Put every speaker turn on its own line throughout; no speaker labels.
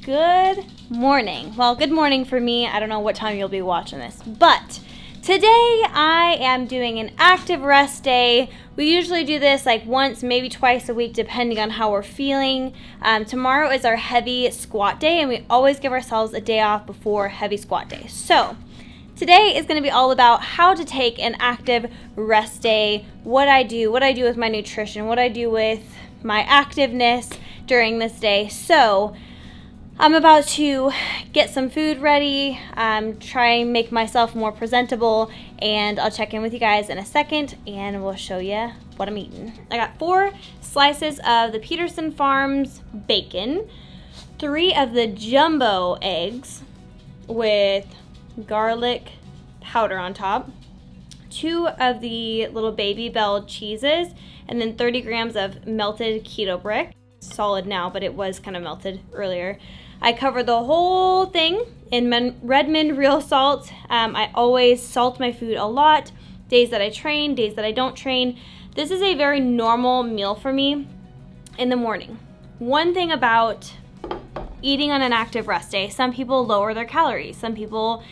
Good morning. Well, good morning for me. I don't know what time you'll be watching this, but today I am doing an active rest day. We usually do this like once, maybe twice a week, depending on how we're feeling. Tomorrow is our heavy squat day, and we always give ourselves a day off before heavy squat day. So today is going to be all about how to take an active rest day, what I do with my nutrition, what I do with my activeness during this day. So I'm about to get some food ready, try and make myself more presentable, and I'll check in with you guys in a second and we'll show you what I'm eating. I got 4 slices of the Peterson Farms bacon, 3 of the jumbo eggs with garlic powder on top, 2 of the little Baby Bell cheeses, and then 30 grams of melted keto brick. Solid now, but it was kind of melted earlier. I cover the whole thing in Redmond real salt. I always salt my food a lot, days that I train, days that I don't train. This is a very normal meal for me in the morning. One thing about eating on an active rest day, some people lower their calories. Some people,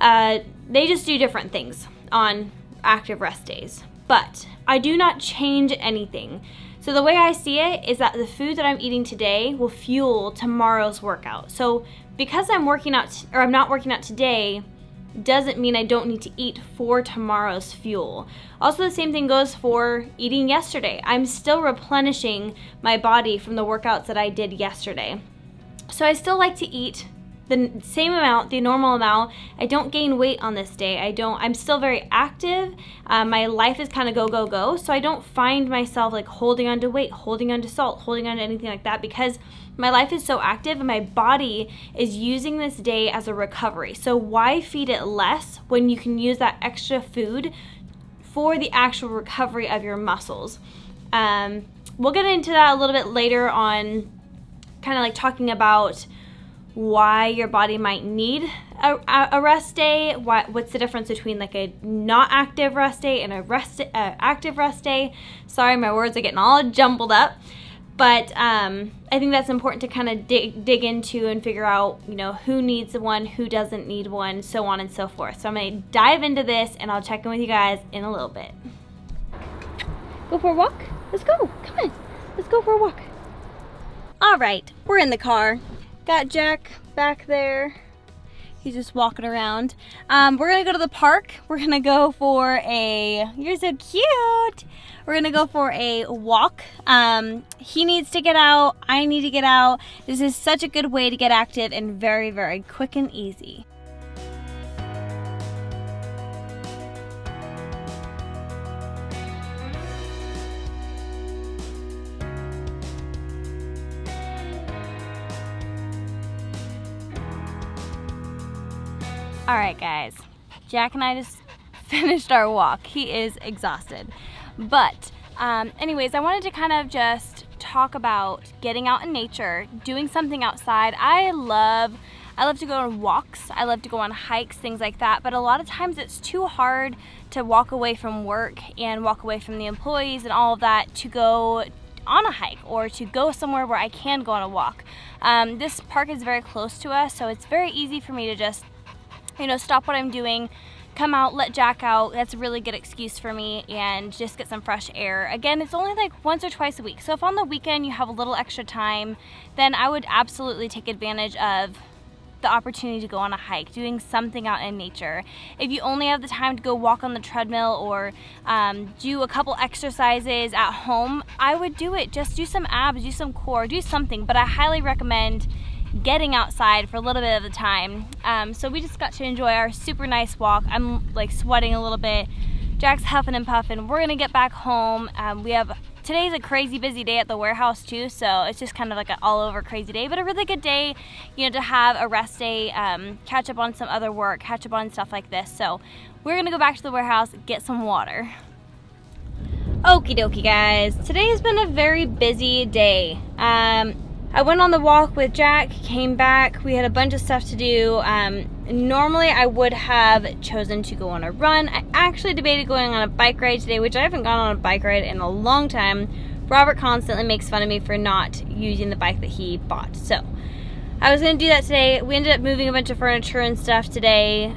they just do different things on active rest days. But I do not change anything. So the way I see it is that the food that I'm eating today will fuel tomorrow's workout. So because I'm not working out today, doesn't mean I don't need to eat for tomorrow's fuel. Also, the same thing goes for eating yesterday. I'm still replenishing my body from the workouts that I did yesterday. So I still like to eat the same amount, the normal amount. I don't gain weight on this day. I'm still very active. My life is kind of go. So I don't find myself like holding on to weight, holding on to salt, holding on to anything like that, because my life is so active and my body is using this day as a recovery. So why feed it less when you can use that extra food for the actual recovery of your muscles? We'll get into that a little bit later on, kind of like talking about why your body might need a rest day, what's the difference between like a not active rest day and a active rest day. Sorry, my words are getting all jumbled up, but I think that's important to kind of dig into and figure out, who needs one, who doesn't need one, so on and so forth. So I'm going to dive into this and I'll check in with you guys in a little bit. Go for a walk? Let's go. Come on. Let's go for a walk. All right, we're in the car. Got Jack back there. He's just walking around. We're gonna go to the park. We're gonna go for you're so cute. We're gonna go for a walk. He needs to get out. I need to get out. This is such a good way to get active and very, very quick and easy. All right, guys, Jack and I just finished our walk. He is exhausted. But anyways, I wanted to kind of just talk about getting out in nature, doing something outside. I love to go on walks. I love to go on hikes, things like that. But a lot of times it's too hard to walk away from work and walk away from the employees and all of that to go on a hike or to go somewhere where I can go on a walk. This park is very close to us, so it's very easy for me to just stop what I'm doing, come out, let Jack out. That's a really good excuse for me, and just get some fresh air. Again, it's only like once or twice a week. So if on the weekend you have a little extra time, then I would absolutely take advantage of the opportunity to go on a hike, doing something out in nature. If you only have the time to go walk on the treadmill or do a couple exercises at home, I would do it. Just do some abs, do some core, do something. But I highly recommend getting outside for a little bit of the time. So we just got to enjoy our super nice walk. I'm like sweating a little bit. Jack's huffing and puffing. We're gonna get back home. Today's a crazy busy day at the warehouse too, so it's just kind of like an all over crazy day, but a really good day, to have a rest day, catch up on some other work, catch up on stuff like this. So we're gonna go back to the warehouse, get some water. Okie dokie, guys. Today has been a very busy day. I went on the walk with Jack, came back, we had a bunch of stuff to do. Normally I would have chosen to go on a run. I actually debated going on a bike ride today, which I haven't gone on a bike ride in a long time. Robert constantly makes fun of me for not using the bike that he bought. So I was going to do that today. We ended up moving a bunch of furniture and stuff today,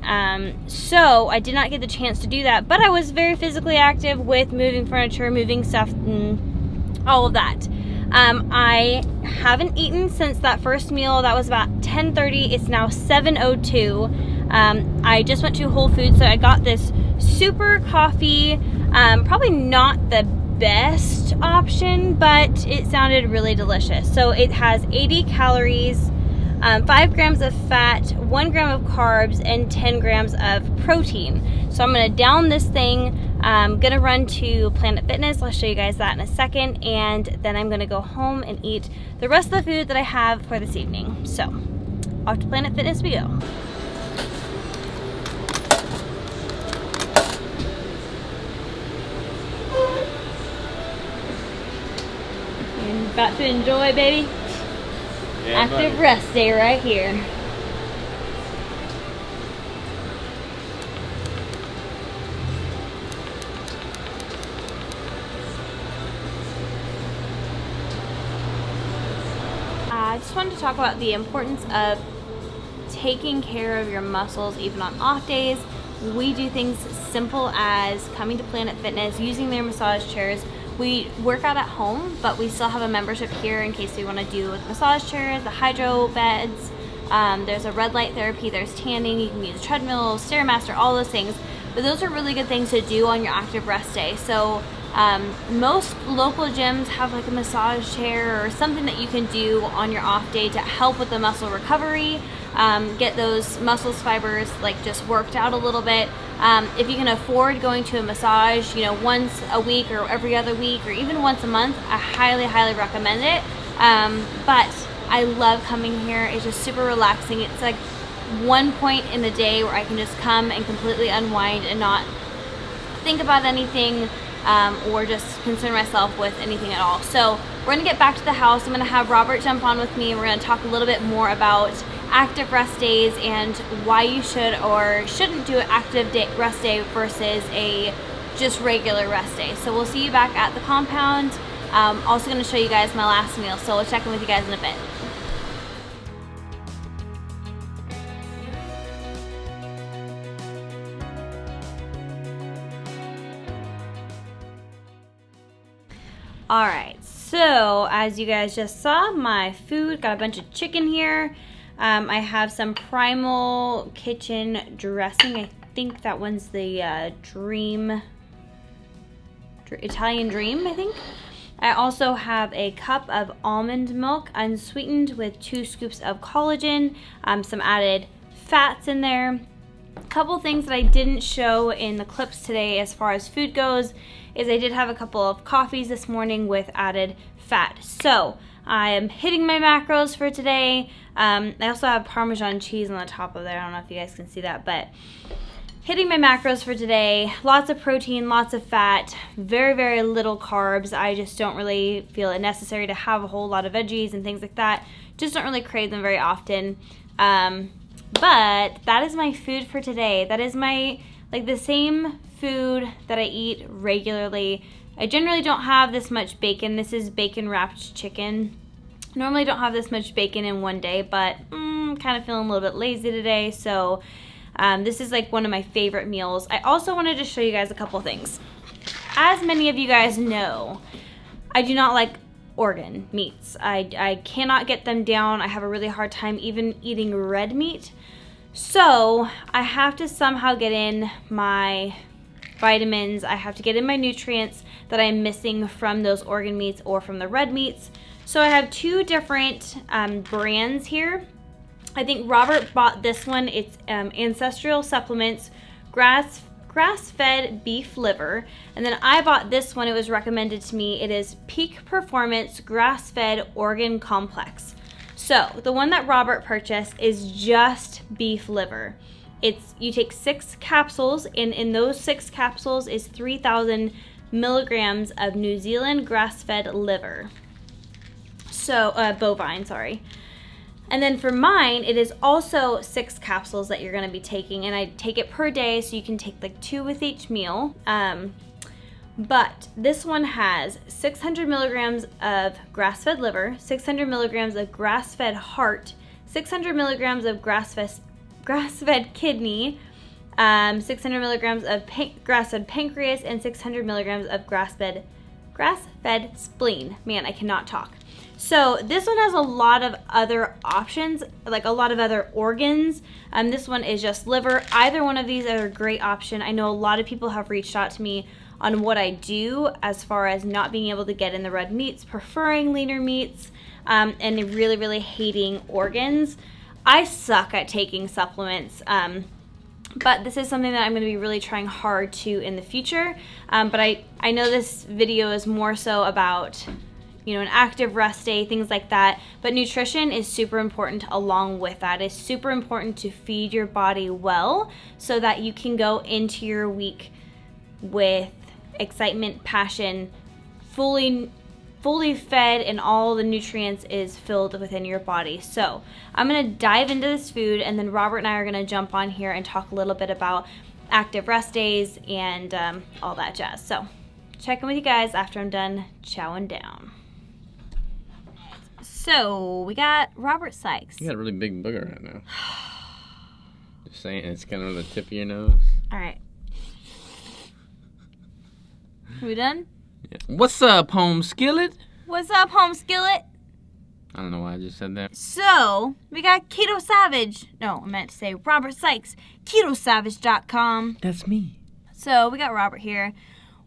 so I did not get the chance to do that, but I was very physically active with moving furniture, moving stuff, and all of that. I haven't eaten since that first meal. That was about 10:30. It's now 7:02. I just went to Whole Foods, so I got this super coffee. Probably not the best option, but it sounded really delicious. So it has 80 calories, 5 grams of fat, 1 gram of carbs, and 10 grams of protein. So I'm gonna down this thing. I'm gonna run to Planet Fitness. I'll show you guys that in a second, and then I'm gonna go home and eat the rest of the food that I have for this evening. So off to Planet Fitness we go. And about to enjoy, baby.
Yeah,
Active rest day right here. I just wanted to talk about the importance of taking care of your muscles even on off days. We do things simple as coming to Planet Fitness, using their massage chairs. We work out at home, but we still have a membership here in case we want to do with massage chairs, the hydro beds. There's a red light therapy, there's tanning, you can use treadmill, Stairmaster, all those things. But those are really good things to do on your active rest day. So most local gyms have like a massage chair or something that you can do on your off day to help with the muscle recovery, get those muscle fibers like just worked out a little bit. If you can afford going to a massage, you know, once a week or every other week or even once a month, I highly, highly recommend it. But I love coming here. It's just super relaxing. It's like one point in the day where I can just come and completely unwind and not think about anything or just concern myself with anything at all. So we're gonna get back to the house. I'm gonna have Robert jump on with me and we're gonna talk a little bit more about active rest days and why you should or shouldn't do an active rest day versus a just regular rest day. So we'll see you back at the compound. Also gonna show you guys my last meal, so we'll check in with you guys in a bit. All right, so as you guys just saw, my food, got a bunch of chicken here. I have some Primal Kitchen dressing. I think that one's the Italian Dream, I think. I also have a cup of almond milk, unsweetened, with 2 scoops of collagen, some added fats in there. A couple things that I didn't show in the clips today as far as food goes is I did have a couple of coffees this morning with added fat. So I am hitting my macros for today. I also have Parmesan cheese on the top of there. I don't know if you guys can see that, but hitting my macros for today. Lots of protein, lots of fat, very, very little carbs. I just don't really feel it necessary to have a whole lot of veggies and things like that. Just don't really crave them very often. But that is my food for today. That is my, like, the same food that I eat regularly. I generally don't have this much bacon. This is bacon wrapped chicken. Normally don't have this much bacon in one day, but kind of feeling a little bit lazy today, so this is like one of my favorite meals. I also wanted to show you guys a couple things. As many of you guys know, I do not like organ meats. I cannot get them down. I have a really hard time even eating red meat. So I have to somehow get in my vitamins. I have to get in my nutrients that I'm missing from those organ meats or from the red meats. So I have 2 different brands here. I think Robert bought this one. It's Ancestral Supplements grass-fed beef liver. And then I bought this one. It was recommended to me. It is Peak Performance grass-fed organ complex. So the one that Robert purchased is just beef liver. You take 6 capsules, and in those 6 capsules is 3,000 milligrams of New Zealand grass-fed liver. So bovine, sorry. And then for mine, it is also 6 capsules that you're going to be taking, and I take it per day, so you can take like 2 with each meal. But this one has 600 milligrams of grass-fed liver, 600 milligrams of grass-fed heart, 600 milligrams of grass-fed kidney, 600 milligrams of grass-fed pancreas, and 600 milligrams of grass-fed spleen. Man, I cannot talk. So this one has a lot of other options, like a lot of other organs. This one is just liver. Either one of these are a great option. I know a lot of people have reached out to me on what I do as far as not being able to get in the red meats, preferring leaner meats, and really, really hating organs. I suck at taking supplements, but this is something that I'm going to be really trying hard to in the future. But I know this video is more so about, you know, an active rest day, things like that. But nutrition is super important along with that. It's super important to feed your body well so that you can go into your week with excitement, passion, fully fed, and all the nutrients is filled within your body. So I'm going to dive into this food, and then Robert and I are going to jump on here and talk a little bit about active rest days and all that jazz. So check in with you guys after I'm done chowing down. So we got Robert Sykes.
You got a really big booger right now. Just saying, it's kind of on the tip of your nose.
All right. Are we done?
Yeah. What's up, home skillet?
What's up, home skillet?
I don't know why I just said that.
So, we got Keto Savage. No, I meant to say Robert Sykes. KetoSavage.com.
That's me.
So, we got Robert here.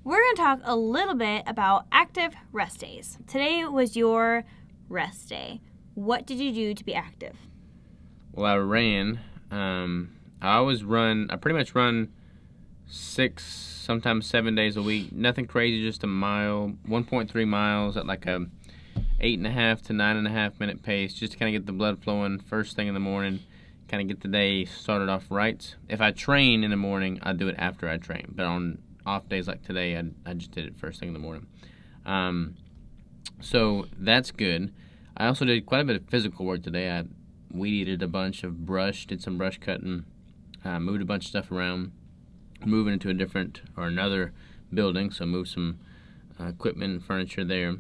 We're going to talk a little bit about active rest days. Today was your rest day. What did you do to be active?
Well, I ran. I pretty much run 6, sometimes 7 days a week. Nothing crazy, just a mile, 1.3 miles at like a 8.5 to 9.5 minute pace, just to kind of get the blood flowing first thing in the morning, kind of get the day started off right. If I train in the morning, I do it after I train. But on off days like today, I just did it first thing in the morning. So that's good. I also did quite a bit of physical work today. I weed-eated a bunch of brush, did some brush cutting, moved a bunch of stuff around, moving into another building, so moved some equipment and furniture there.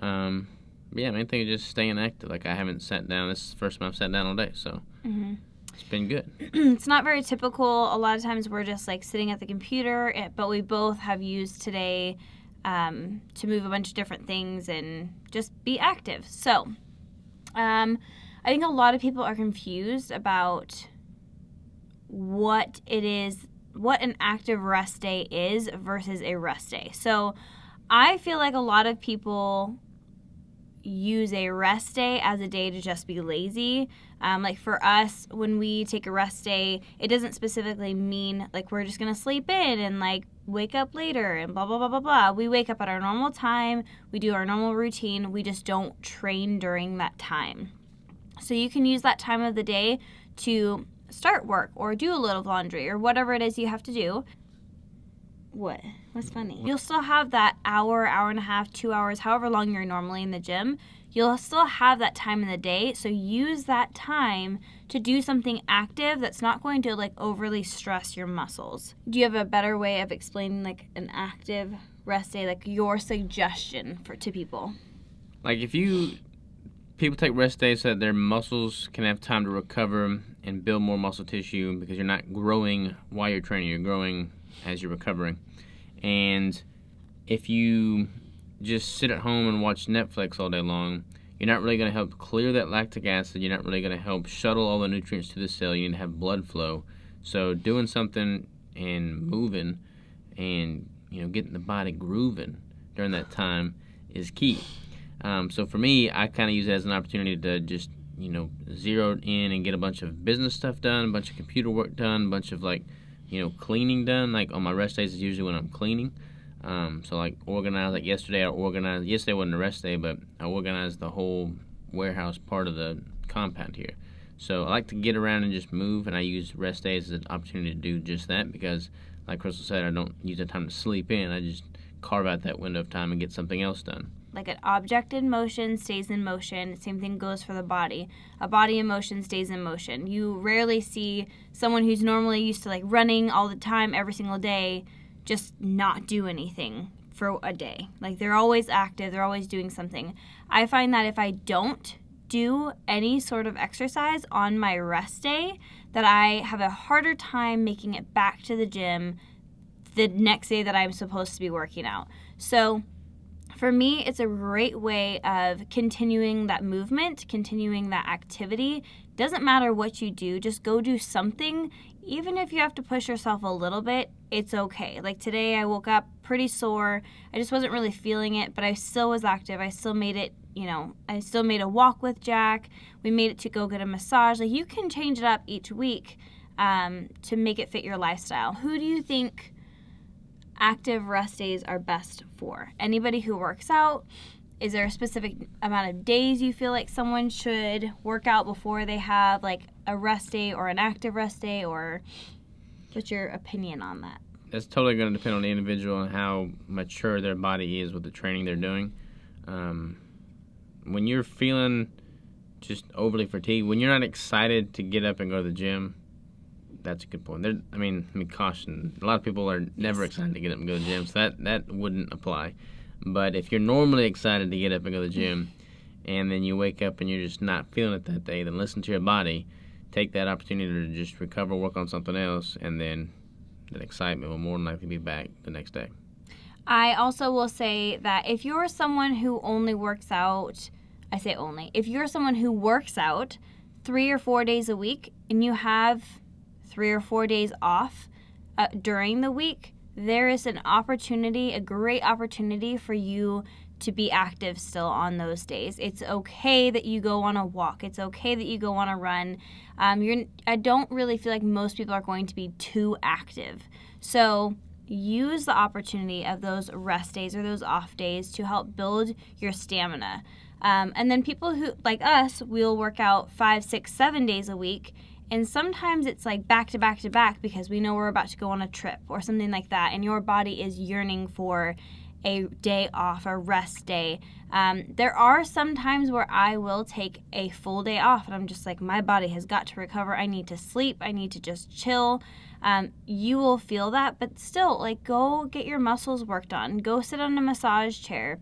Yeah, main thing is just staying active. Like, I haven't sat down. This is the first time I've sat down all day, so it's been good.
It's not very typical. A lot of times we're just like sitting at the computer, but we both have used today to move a bunch of different things and just be active. So I think a lot of people are confused about what an active rest day is versus a rest day. So I feel like a lot of people use a rest day as a day to just be lazy. Like for us, when we take a rest day, it doesn't specifically mean like we're just going to sleep in and like wake up later and blah, blah, blah, blah, blah. We wake up at our normal time. We do our normal routine. We just don't train during that time. So you can use that time of the day to start work or do a little laundry or whatever it is you have to do. What? What's funny? You'll still have that hour, hour and a half, 2 hours, however long you're normally in the gym. You'll still have that time in the day, so use that time to do something active that's not going to like overly stress your muscles. Do you have a better way of explaining like an active rest day, like your suggestion to people?
Like people take rest days so that their muscles can have time to recover and build more muscle tissue, because you're not growing while you're training, you're growing as you're recovering. And if you just sit at home and watch Netflix all day long, you're not really going to help clear that lactic acid. You're not really going to help shuttle all the nutrients to the cell. You need to have blood flow. So doing something and moving and, getting the body grooving during that time is key. So for me, I kind of use it as an opportunity to just, zero in and get a bunch of business stuff done, a bunch of computer work done, a bunch of cleaning done. Like on my rest days is usually when I'm cleaning. So like organize, like yesterday wasn't a rest day, but I organized the whole warehouse part of the compound here. So I like to get around and just move, and I use rest days as an opportunity to do just that, because like Crystal said, I don't use that time to sleep in. I just carve out that window of time and get something else done.
Like an object in motion stays in motion. Same thing goes for the body. A body in motion stays in motion. You rarely see someone who's normally used to like running all the time every single day just not do anything for a day. Like they're always active. They're always doing something. I find that if I don't do any sort of exercise on my rest day, that I have a harder time making it back to the gym the next day that I'm supposed to be working out. So for me, it's a great way of continuing that movement, continuing that activity. Doesn't matter what you do, just go do something. Even if you have to push yourself a little bit, it's okay. Like today, I woke up pretty sore. I just wasn't really feeling it, but I still was active. I still made it, I still made a walk with Jack. We made it to go get a massage. Like, you can change it up each week to make it fit your lifestyle. Who do you think active rest days are best for? Anybody who works out? Is there a specific amount of days you feel like someone should work out before they have like a rest day or an active rest day, or what's your opinion on that?
That's totally going to depend on the individual and how mature their body is with the training they're doing. When you're feeling just overly fatigued, when you're not excited to get up and go to the gym, that's a good point. Let me caution. A lot of people are never excited to get up and go to the gym, so that wouldn't apply. But if you're normally excited to get up and go to the gym, and then you wake up and you're just not feeling it that day, then listen to your body. Take that opportunity to just recover, work on something else, and then that excitement will more than likely be back the next day.
I also will say that if you're someone who only works out, I say only, if you're someone who works out 3 or 4 days a week and you have 3 or 4 days off during the week, there is an opportunity, a great opportunity for you to be active still on those days. It's okay that you go on a walk. It's okay that you go on a run. I don't really feel like most people are going to be too active. So use the opportunity of those rest days or those off days to help build your stamina. And then people who, like us, will work out 5, 6, 7 days a week. And sometimes it's like back to back to back because we know we're about to go on a trip or something like that. And your body is yearning for a day off, a rest day. There are some times where I will take a full day off and I'm just like, my body has got to recover. I need to sleep. I need to just chill. You will feel that, but still, like, go get your muscles worked on. Go sit on a massage chair.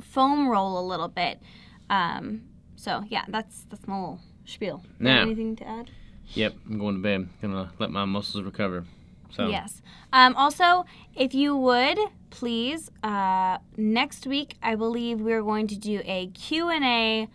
Foam roll a little bit. So yeah, that's my little spiel.
Now,
anything to add?
Yep, I'm going to bed. Gonna let my muscles recover. So
yes. Also, if you would please, next week I believe we're going to do a Q&A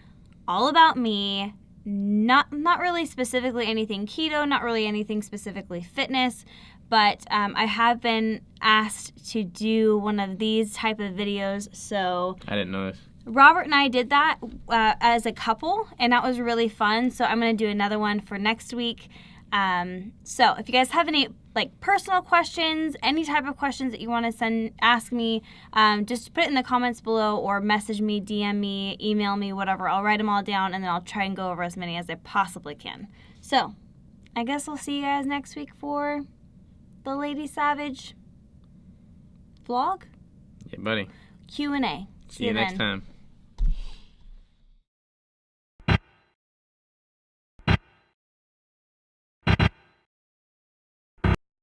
all about me. Not really specifically anything keto, not really anything specifically fitness, but I have been asked to do one of these type of videos. So
I didn't know this.
Robert and I did that as a couple, and that was really fun. So I'm going to do another one for next week. So if you guys have any like personal questions, any type of questions that you want to ask me, just put it in the comments below or message me, DM me, email me, whatever. I'll write them all down and then I'll try and go over as many as I possibly can. So I guess we'll see you guys next week for the Lady Savage vlog.
Yeah, buddy.
Q&A.
See you next time.